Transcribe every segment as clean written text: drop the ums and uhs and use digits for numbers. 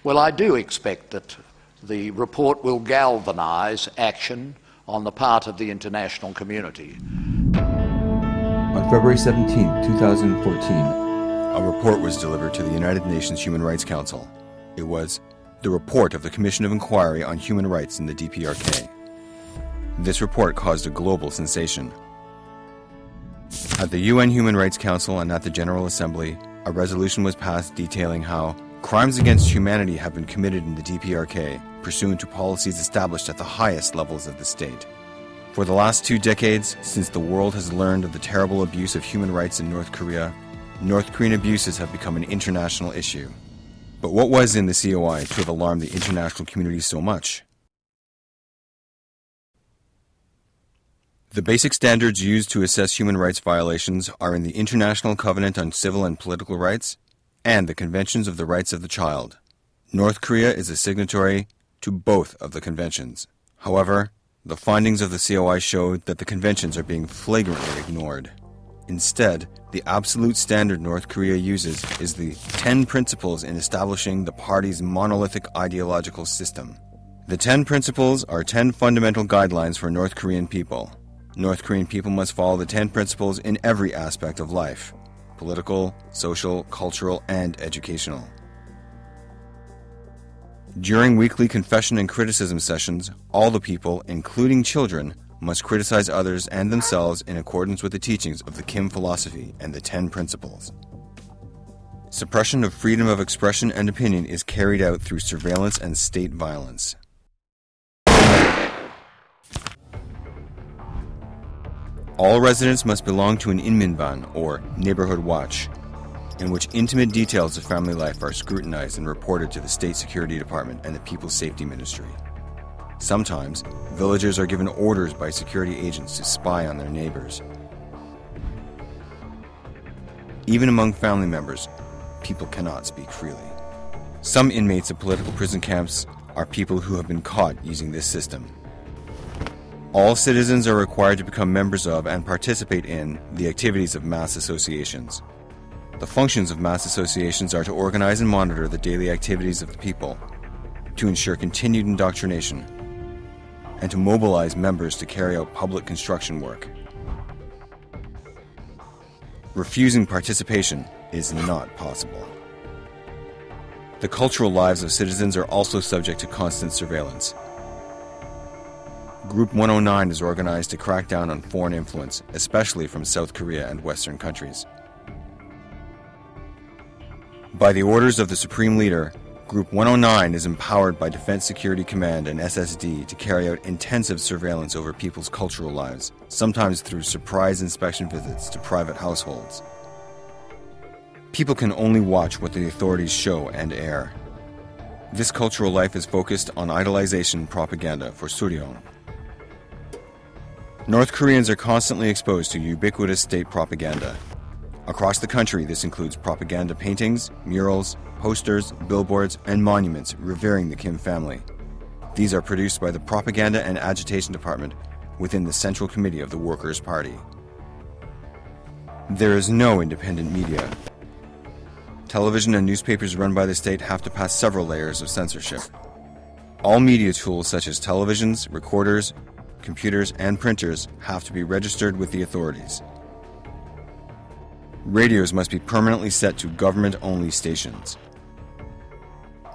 Well, I do expect that the report will galvanise action on the part of the international community. On February 17, 2014, a report was delivered to the United Nations Human Rights Council. It was the report of the Commission of Inquiry on Human Rights in the DPRK. This report caused a global sensation. At the UN Human Rights Council and at the General Assembly, a resolution was passed detailing how crimes against humanity have been committed in the DPRK pursuant to policies established at the highest levels of the state. For the last 2 decades, since the world has learned of the terrible abuse of human rights in North Korea, North Korean abuses have become an international issue. But what was in the COI to have alarmed the international community so much? The basic standards used to assess human rights violations are in the International Covenant on Civil and Political Rights and the Conventions of the Rights of the Child. North Korea is a signatory to both of the conventions. However, the findings of the COI showed that the conventions are being flagrantly ignored. Instead, the absolute standard North Korea uses is the 10 principles in establishing the party's monolithic ideological system. The 10 principles are 10 fundamental guidelines for North Korean people. North Korean people must follow the 10 principles in every aspect of life: political, social, cultural, and educational. During weekly confession and criticism sessions, all the people, including children, must criticize others and themselves in accordance with the teachings of the Kim philosophy and the 10 principles. Suppression of freedom of expression and opinion is carried out through surveillance and state violence. All residents must belong to an inminban, or neighborhood watch, in which intimate details of family life are scrutinized and reported to the State Security Department and the People's Safety Ministry. Sometimes, villagers are given orders by security agents to spy on their neighbors. Even among family members, people cannot speak freely. Some inmates of political prison camps are people who have been caught using this system. All citizens are required to become members of and participate in the activities of mass associations. The functions of mass associations are to organize and monitor the daily activities of the people, to ensure continued indoctrination, and to mobilize members to carry out public construction work. Refusing participation is not possible. The cultural lives of citizens are also subject to constant surveillance. Group 109 is organized to crack down on foreign influence, especially from South Korea and Western countries. By the orders of the Supreme Leader, Group 109 is empowered by Defense Security Command and SSD to carry out intensive surveillance over people's cultural lives, sometimes through surprise inspection visits to private households. People can only watch what the authorities show and air. This cultural life is focused on idolization propaganda for Suryeong. North Koreans are constantly exposed to ubiquitous state propaganda. Across the country, this includes propaganda paintings, murals, posters, billboards, and monuments revering the Kim family. These are produced by the Propaganda and Agitation Department within the Central Committee of the Workers' Party. There is no independent media. Television and newspapers run by the state have to pass several layers of censorship. All media tools such as televisions, recorders, computers, and printers have to be registered with the authorities. Radios must be permanently set to government-only stations.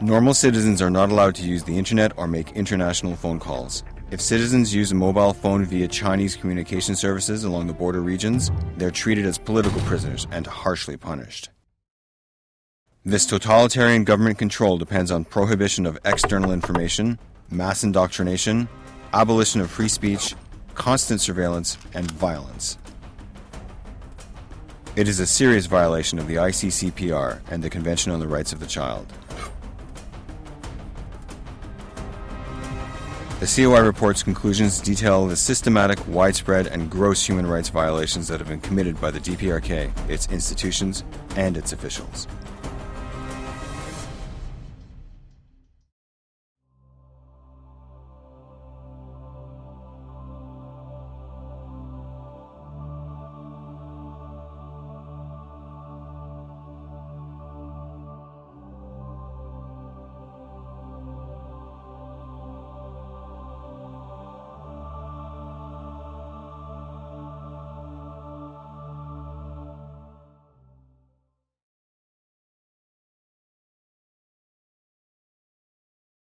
Normal citizens are not allowed to use the internet or make international phone calls. If citizens use a mobile phone via Chinese communication services along the border regions, they're treated as political prisoners and harshly punished. This totalitarian government control depends on prohibition of external information, mass indoctrination, abolition of free speech, constant surveillance, and violence. It is a serious violation of the ICCPR and the Convention on the Rights of the Child. The COI report's conclusions detail the systematic, widespread, and gross human rights violations that have been committed by the DPRK, its institutions, and its officials.